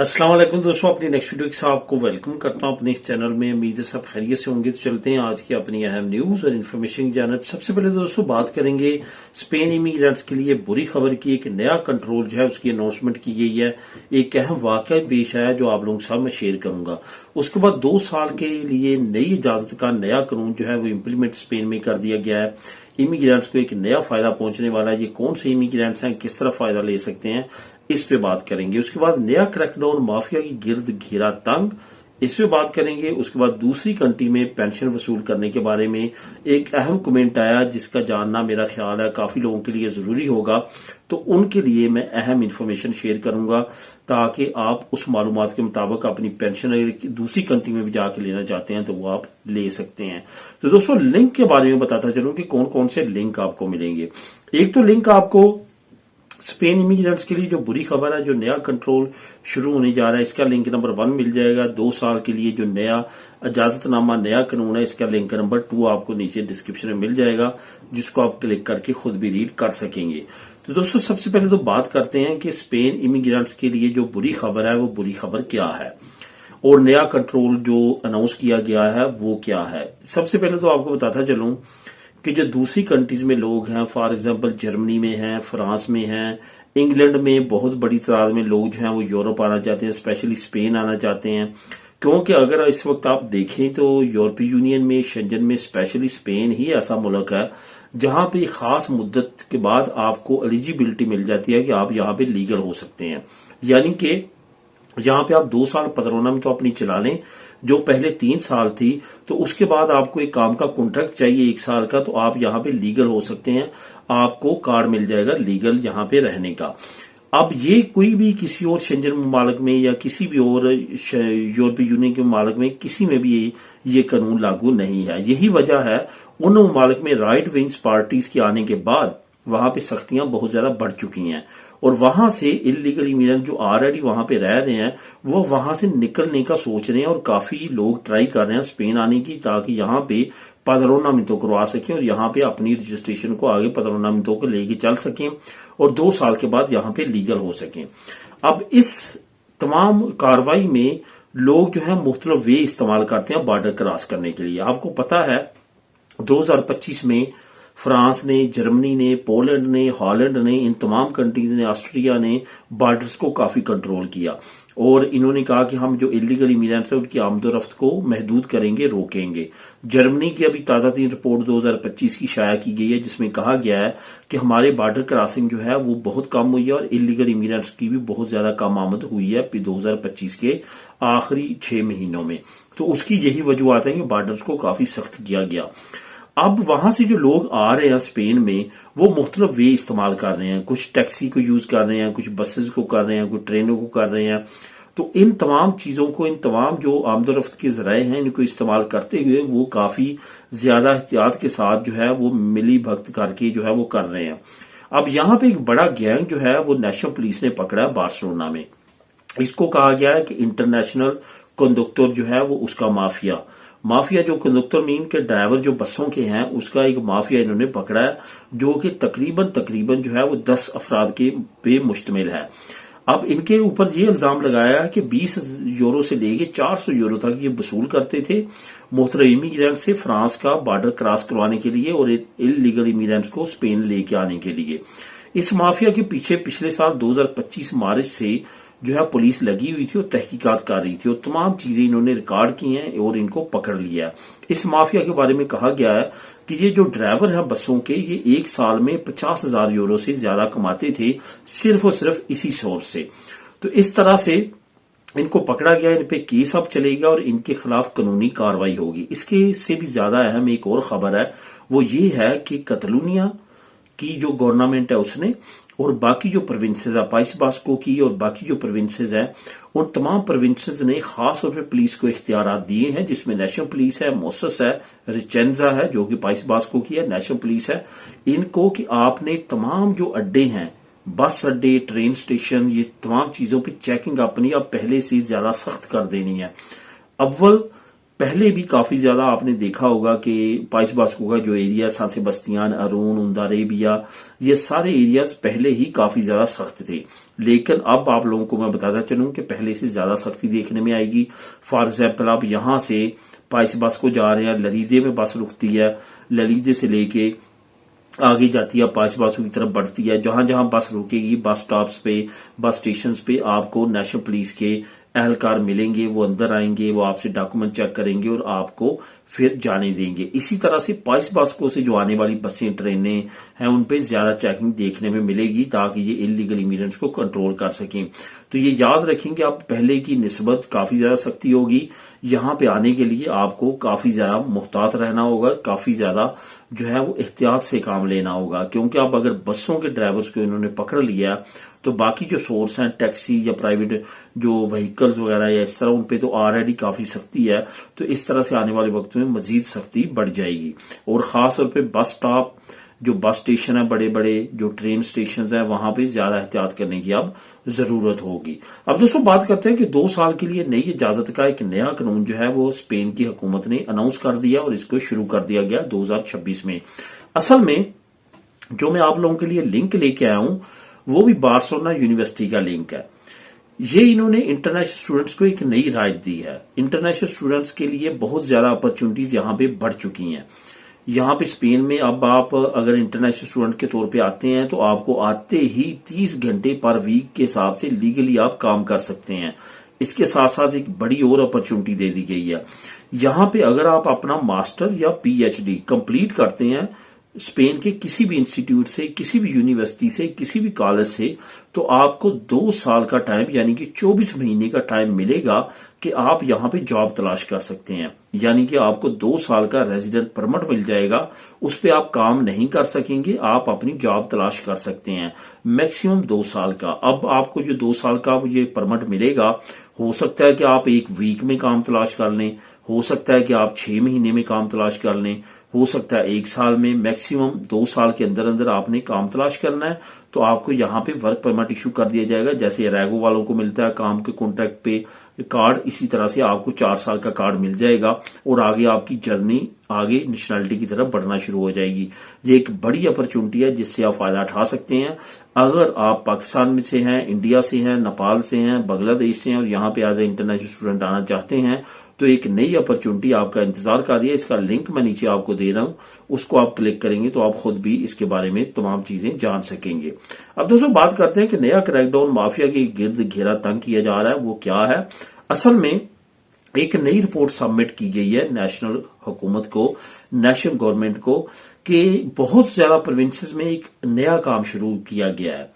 अस्सलाम वालेकुम दोस्तों, अपनी नेक्स्ट वीडियो के साथ आपको वेलकम करता हूं अपने इस चैनल में। उम्मीद है सब खैरियत से होंगे। तो चलते हैं आज की अपनी अहम न्यूज और इन्फॉर्मेशन की जानब। सबसे पहले दोस्तों बात करेंगे स्पेन इमिग्रेंट्स के लिए बुरी खबर की। एक नया कंट्रोल जो है उसकी अनाउंसमेंट की गई है। एक अहम वाकया पेश आया जो आप लोगों के साथ मैं शेयर करूंगा। उसके बाद 2 साल के लिए नई इजाजत का नया कानून जो है वो इम्प्लीमेंट स्पेन में कर दिया गया है। इमिग्रेंट्स को एक नया फायदा पहुंचने वाला है। ये कौन से इमिग्रेंट्स हैं, किस तरह फायदा ले सकते हैं, इस पे बात करेंगे। उसके बाद नया क्रैकडाउन, माफिया की गिरद घेरा तंग, इस पे बात करेंगे। उसके बाद दूसरी कंट्री में पेंशन वसूल करने के बारे में एक अहम कमेंट आया जिसका जानना मेरा ख्याल है काफी लोगों के लिए जरूरी होगा। तो उनके लिए मैं अहम इंफॉर्मेशन शेयर करूंगा ताकि आप उस मालूमात के मुताबिक अपनी पेंशन अगर दूसरी कंट्री में भी जाके लेना चाहते हैं तो वो आप ले सकते हैं। तो दोस्तों लिंक के बारे में बताता चलूं कि कौन कौन से लिंक आपको मिलेंगे। एक तो लिंक आपको स्पेन इमिग्रेंट्स के लिए जो बुरी खबर है, जो नया कंट्रोल शुरू होने जा रहा है, इसका लिंक नंबर 1 मिल जाएगा। 2 साल के लिए जो नया इजाजतनामा, नया कानून है, इसका लिंक नंबर 2 आपको नीचे डिस्क्रिप्शन में मिल जाएगा, जिसको आप क्लिक करके खुद भी रीड कर सकेंगे। तो दोस्तों सबसे पहले तो बात करते हैं कि स्पेन इमिग्रेंट्स के लिए जो बुरी खबर है वो बुरी खबर क्या है और नया कंट्रोल जो अनाउंस किया गया है वो क्या है। सबसे पहले तो आपको बताता चलूं कि जो दूसरी कंट्रीज में लोग हैं, फॉर एग्जांपल जर्मनी में हैं, फ्रांस में हैं, इंग्लैंड में बहुत बड़ी तादाद में लोग जो हैं वो यूरोप आना चाहते हैं, स्पेशली स्पेन आना चाहते हैं। क्योंकि अगर इस वक्त आप देखें तो यूरोपीय यूनियन में, शेंजन में स्पेशली स्पेन ही ऐसा मुल्क है जहां पे खास मुद्दत के बाद आपको एलिजिबिलिटी मिल जाती है कि आप यहाँ पे लीगल हो सकते हैं। यानी कि यहाँ पे आप 2 साल पदरोना में तो अपनी चला लें, जो पहले 3 साल थी, तो उसके बाद आपको एक काम का कॉन्ट्रैक्ट चाहिए 1 साल का, तो आप यहाँ पे लीगल हो सकते हैं। आपको कार्ड मिल जाएगा लीगल यहाँ पे रहने का। अब ये कोई भी किसी और शेंजन ममालिक में या किसी भी और यूरोपीय यूनियन के ममालिक में किसी में भी ये कानून लागू नहीं है। यही वजह है उन ममालिक में राइट विंग्स पार्टीज के आने के बाद वहां पे सख्तियां बहुत ज्यादा बढ़ चुकी हैं और वहां से इलीगल इमिग्रेंट जो ऑलरेडी वहां पे रह रहे हैं वो वहां से निकलने का सोच रहे हैं और काफी लोग ट्राई कर रहे हैं स्पेन आने की, ताकि यहाँ पे पदरोनामितो करवा सकें और यहाँ पे अपनी रजिस्ट्रेशन को आगे पदरोनामितो को लेके चल सकें और 2 साल के बाद यहाँ पे लीगल हो सकें। अब इस तमाम कार्रवाई में लोग जो है मुख्तलिफ वे इस्तेमाल करते हैं बॉर्डर क्रॉस करने के लिए। आपको पता है 2025 में फ्रांस ने, जर्मनी ने, पोलैंड ने, हॉलैंड ने, इन तमाम कंट्रीज ने, ऑस्ट्रिया ने बॉर्डर्स को काफी कंट्रोल किया और इन्होंने कहा कि हम जो इलीगल इमिग्रेंट्स है उनकी आमदोरफ्त को महदूद करेंगे, रोकेंगे। जर्मनी की अभी ताजा तीन रिपोर्ट 2025 की शाया की गई है जिसमें कहा गया है कि हमारे बॉर्डर क्रॉसिंग जो है वो बहुत कम हुई है और इलीगल इमिग्रेंट्स की भी बहुत ज्यादा कम आमद हुई है 2025 के आखिरी 6 महीनों में। तो उसकी यही वजूहत है कि बॉर्डर्स को काफी सख्त किया गया। अब वहां से जो लोग आ रहे हैं स्पेन में वो मुख्तलिफ वे इस्तेमाल कर रहे हैं। कुछ टैक्सी को यूज कर रहे हैं, कुछ बसेस को कर रहे हैं, कुछ ट्रेनों को कर रहे हैं। तो इन तमाम चीजों को, इन तमाम जो आमदोरफ्त के जराए हैं, इनको इस्तेमाल करते हुए वो काफी ज्यादा एहतियात के साथ जो है वो मिली भगत करके जो है वो कर रहे हैं। अब यहाँ पे एक बड़ा गैंग जो है वो नेशनल पुलिस ने पकड़ा है बार्सिलोना में। इसको कहा गया है कि इंटरनेशनल कंडक्टर जो है वो उसका माफिया जो कंडक्टर मीन के ड्राइवर जो बसों के हैं उसका एक माफिया इन्होंने पकड़ा है जो कि तकरीबन जो है वो 10 अफराद के पे मुश्तमिल है। अब इनके ऊपर ये इल्जाम लगाया है कि 20 यूरो से लेके 400 यूरो तक ये वसूल करते थे मुख्तलिफ इमिग्रेंट से फ्रांस का बॉर्डर क्रॉस करवाने के लिए और इलीगल इमिग्रेंट्स को स्पेन लेके आने के लिए। इस माफिया के पीछे पिछले साल 2025 मार्च से जो है पुलिस लगी हुई थी और तहकीकात कर रही थी और तमाम चीजें इन्होंने रिकॉर्ड की हैं और इनको पकड़ लिया है। इस माफिया के बारे में कहा गया है कि ये जो ड्राइवर है बसों के, ये 1 साल में 50,000 यूरो से ज्यादा कमाते थे सिर्फ और सिर्फ इसी सोर्स से। तो इस तरह से इनको पकड़ा गया, इन पे केस अब चलेगा और इनके खिलाफ कानूनी कार्रवाई होगी। इसके से भी ज्यादा अहम एक और खबर है, वो ये है कि कतलूनिया की जो गवर्नमेंट है उसने और बाकी जो प्रोविंसेस है, पाइस बास्को की और बाकी जो प्रोविंसेस है, उन तमाम प्रोविंसेस ने खास तौर पर पुलिस को इख्तियारात दिए हैं, जिसमें नेशनल पुलिस है, मोसस है, रिचेंजा है जो कि पाइस बास्को की है, नेशनल पुलिस है, इनको कि आपने तमाम जो अड्डे हैं, बस अड्डे, ट्रेन स्टेशन, ये तमाम चीजों पर चेकिंग अपनी अब पहले से ज्यादा सख्त कर देनी है। अव्वल पहले भी काफी ज्यादा आपने देखा होगा कि पाइस बास्को का जो एरिया सांसे बस्तियान, अरून, उमदा अरेबिया, ये सारे एरियाज पहले ही काफी ज्यादा सख्त थे। लेकिन अब आप लोगों को मैं बताता चलूं कि पहले से ज्यादा सख्ती देखने में आएगी। फॉर एग्जाम्पल, आप यहां से पाइस बास्को जा रहे हैं, ललीदे में बस रुकती है, ललीदे से लेके आगे जाती है, पाइस बास्को की तरफ बढ़ती है। जहां जहां बस रुकेगी, बस स्टॉप्स पे, बस स्टेशन पे आपको नेशनल पुलिस के एहलकार मिलेंगे। वो अंदर आएंगे, वो आपसे डॉक्यूमेंट चेक करेंगे और आपको फिर जाने देंगे। इसी तरह से पाइस बास्को से जो आने वाली बसें, ट्रेनें हैं, उन पे ज्यादा चेकिंग देखने में मिलेगी ताकि ये इलीगल इमिग्रेंट्स को कंट्रोल कर सकें। तो ये याद रखेंगे, आप पहले की निस्बत काफी ज्यादा सख्ती होगी। यहाँ पे आने के लिए आपको काफी ज्यादा मुहतात रहना होगा, काफी ज्यादा जो है वो एहतियात से काम लेना होगा, क्योंकि आप अगर बसों के ड्राइवर्स को इन्होंने पकड़ लिया तो बाकी जो सोर्स हैं, टैक्सी या प्राइवेट जो व्हीकल्स वगैरह या इस तरह, उन पे तो ऑलरेडी काफी सख्ती है। तो इस तरह से आने वाले वक्त में मजीद सख्ती बढ़ जाएगी। और खास तौर पे बस स्टॉप, जो बस स्टेशन है, बड़े बड़े जो ट्रेन स्टेशन है, वहां पे ज्यादा एहतियात करने की अब जरूरत होगी। अब दोस्तों बात करते हैं कि 2 साल के लिए नई इजाजत का एक नया कानून जो है वो स्पेन की हुकूमत ने अनाउंस कर दिया और इसको शुरू कर दिया गया 2026 में। असल में जो मैं आप लोगों के लिए लिंक लेके आया हूं वो भी बार्सिलोना यूनिवर्सिटी का लिंक है। ये इन्होंने इंटरनेशनल स्टूडेंट्स को एक नई राइट दी है। इंटरनेशनल स्टूडेंट्स के लिए बहुत ज्यादा अपॉर्चुनिटीज यहाँ पे बढ़ चुकी हैं। यहाँ पे स्पेन में अब आप अगर इंटरनेशनल स्टूडेंट के तौर पे आते हैं तो आपको आते ही 30 घंटे पर वीक के हिसाब से लीगली आप काम कर सकते हैं। इसके साथ साथ एक बड़ी और अपॉर्चुनिटी दे दी गई है। यहाँ पे अगर आप अपना मास्टर या पीएचडी कंप्लीट करते हैं स्पेन के किसी भी इंस्टीट्यूट से, किसी भी यूनिवर्सिटी से, किसी भी कॉलेज से, तो आपको 2 साल का टाइम यानी कि 24 महीने का टाइम मिलेगा कि आप यहाँ पे जॉब तलाश कर सकते हैं। यानी कि आपको 2 साल का रेजिडेंट परमिट मिल जाएगा। उस पे आप काम नहीं कर सकेंगे, आप अपनी जॉब तलाश कर सकते हैं मैक्सिमम 2 साल का। अब आपको जो 2 साल का ये परमिट मिलेगा, हो सकता है कि आप 1 वीक में काम तलाश कर लें, हो सकता है कि आप 6 महीने में काम तलाश कर लें, हो सकता है 1 साल में, मैक्सिमम 2 साल के अंदर अंदर आपने काम तलाश करना है तो आपको यहाँ पे वर्क परमिट इशू कर दिया जाएगा। जैसे रैगो वालों को मिलता है काम के कॉन्ट्रैक्ट पे कार्ड, इसी तरह से आपको 4 साल का कार्ड मिल जाएगा और आगे आपकी जर्नी आगे नेशनलिटी की तरफ बढ़ना शुरू हो जाएगी। ये एक बड़ी अपॉर्चुनिटी है जिससे आप फायदा उठा सकते हैं। अगर आप पाकिस्तान में से हैं, इंडिया से हैं, नेपाल से हैं, बांग्लादेश से हैं और यहाँ पे एज ए इंटरनेशनल स्टूडेंट आना चाहते हैं तो एक नई अपॉर्चुनिटी आपका इंतजार कर रही है। इसका लिंक मैं नीचे आपको दे रहा हूं, उसको आप क्लिक करेंगे तो आप खुद भी इसके बारे में तमाम चीजें जान सकेंगे। अब दोस्तों बात करते हैं कि नया क्रैकडाउन माफिया के गिर्द घेरा तंग किया जा रहा है, वो क्या है। असल में एक नई रिपोर्ट सबमिट की गई है नेशनल हुकूमत को, नेशनल गवर्नमेंट को, कि बहुत ज्यादा प्रोविंसेस में एक नया काम शुरू किया गया है।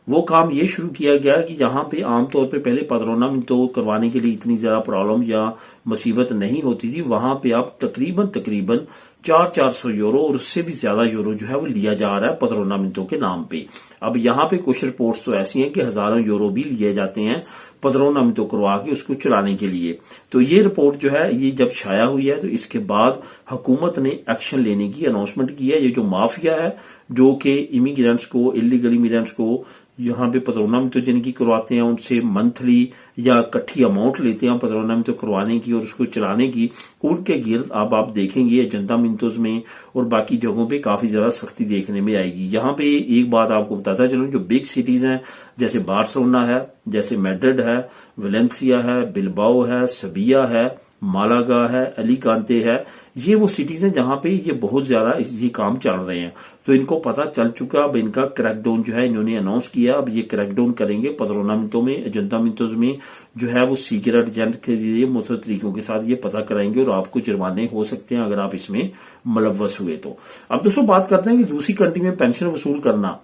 वो काम ये शुरू किया गया कि यहाँ पे आमतौर पे पहले पदरोनामिento करवाने के लिए इतनी ज्यादा प्रॉब्लम या मुसीबत नहीं होती थी। वहां पे अब तकरीबन 400 यूरो और उससे भी ज्यादा यूरो जो है वो लिया जा रहा है पदरोनामिento के नाम पे। अब यहाँ पे कुछ रिपोर्ट्स तो ऐसी हैं कि हजारों यूरो भी लिए जाते हैं पदरोनामिento करवा के उसको चलाने के लिए। तो ये रिपोर्ट जो है ये जब छाया हुई है तो इसके बाद हुकूमत ने एक्शन लेने की अनाउंसमेंट की है। ये जो माफिया है जो कि इमिग्रेंट्स को, इलीगल इमिग्रेंट्स को यहाँ पे पदरोनामिento जिनकी करवाते हैं उनसे मंथली या इकट्ठी अमाउंट लेते हैं पदरोनामिento करवाने की और उसको चलाने की, उनके गिर्द अब आप देखेंगे अयuntamientos में और बाकी जगहों पे काफी ज्यादा सख्ती देखने में आएगी। यहाँ पे एक बात आपको बताता चलूं, जो बिग सिटीज हैं जैसे बार्सिलोना है, जैसे मैड्रिड है, वेलेंसिया है, बिलबाओ है, सबिया है, मालागा है, अलीकांते है, ये वो सिटीज हैं जहां पे ये बहुत ज्यादा ये काम चल रहे हैं। तो इनको पता चल चुका, अब इनका क्रैकडाउन जो है इन्होंने अनाउंस किया। अब ये क्रैकडाउन करेंगे पदरोनामिento में, अयuntamientos में जो है वो सीक्रेट एजेंट के जरिए मुख्तलिफ तरीकों के साथ ये पता कराएंगे और आपको जुर्माने हो सकते हैं अगर आप इसमें मुलव्वस हुए तो। अब दोस्तों बात करते हैं कि दूसरी कंट्री में पेंशन वसूल करना।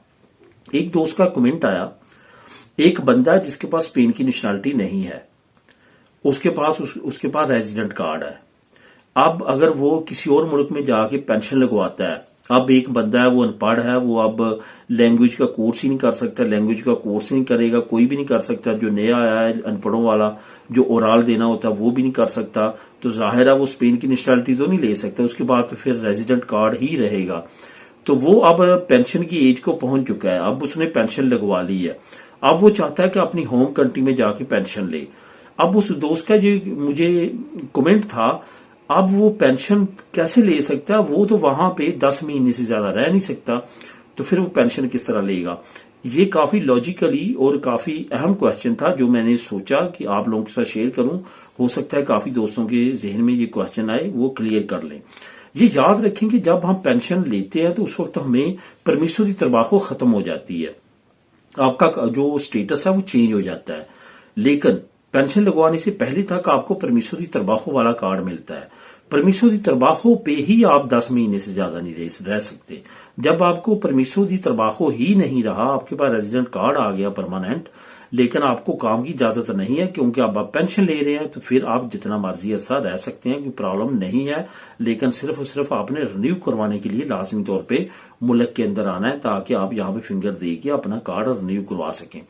एक दोस्त का कमेंट आया, एक बंदा जिसके पास स्पेन की नेशनलिटी नहीं है, उसके पास रेजिडेंट कार्ड है। अब अगर वो किसी और मुल्क में जाके पेंशन लगवाता है, अब एक बंदा है वो अनपढ़ है, वो अब लैंग्वेज का कोर्स ही नहीं कर सकता, लैंग्वेज का कोर्स ही नहीं करेगा, कोई भी नहीं कर सकता। जो नया आया है अनपढ़ों वाला, जो ओरल देना होता है वो भी नहीं कर सकता, तो जाहिर है वो स्पेन की नेशनलिटी तो नहीं ले सकता, उसके बाद तो फिर रेजिडेंट कार्ड ही रहेगा। तो वो अब पेंशन की एज को पहुंच चुका है, अब उसने पेंशन लगवा ली है, अब वो चाहता है कि अपनी होम कंट्री में जाके पेंशन ले। अब उस दोस्त का जो मुझे कमेंट था اب وہ پینشن کیسے لے سکتا ہے؟ وہ تو وہاں پہ 10 مہینے سے زیادہ رہ نہیں سکتا، تو پھر وہ پینشن کس طرح لے گا؟ یہ کافی لاجیکلی اور کافی اہم کوشچن تھا جو میں نے سوچا کہ آپ لوگوں کے ساتھ شیئر کروں. ہو سکتا ہے کافی دوستوں کے ذہن میں یہ کوشچن آئے، وہ کلیئر کر لیں. یہ یاد رکھیں کہ جب ہم پینشن لیتے ہیں تو اس وقت ہمیں پرمیسو دی ترباخو ختم ہو جاتی ہے، آپ کا جو سٹیٹس ہے وہ چینج ہو جاتا ہے. لیکن پینشن لگوانے سے پہلے تک آپ کو پرمیسو دی ترباخو والا کارڈ ملتا ہے. پرمیسو دی ترباخو پہ ہی آپ 10 مہینے سے زیادہ نہیں رہ سکتے. جب آپ کو پرمیسو دی ترباخو ہی نہیں رہا، آپ کے پاس ریزیڈنٹ کارڈ آ گیا پرماننٹ، لیکن آپ کو کام کی اجازت نہیں ہے کیونکہ اب آپ پینشن لے رہے ہیں، تو پھر آپ جتنا مرضی عرصہ رہ سکتے ہیں، کوئی پرابلم نہیں ہے. لیکن صرف اور صرف آپ نے رینیو کروانے کے لیے لازمی طور پہ ملک کے اندر آنا ہے تاکہ آپ یہاں پہ فنگر دے کے اپنا کارڈ رینیو کروا سکیں.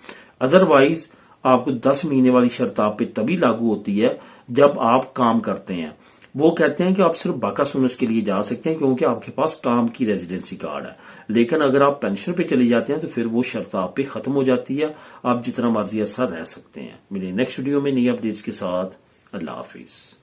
ادروائز آپ کو 10 مہینے والی شرط آپ پہ تبھی لاگو ہوتی ہے جب آپ کام کرتے ہیں. وہ کہتے ہیں کہ آپ صرف باقا سونس کے لیے جا سکتے ہیں کیونکہ آپ کے پاس کام کی ریزیڈنسی کارڈ ہے. لیکن اگر آپ پینشن پہ چلے جاتے ہیں تو پھر وہ شرط آپ پہ ختم ہو جاتی ہے، آپ جتنا مرضی عرصہ رہ سکتے ہیں. ملیں نیکسٹ ویڈیو میں نئی اپڈیٹس کے ساتھ. اللہ حافظ.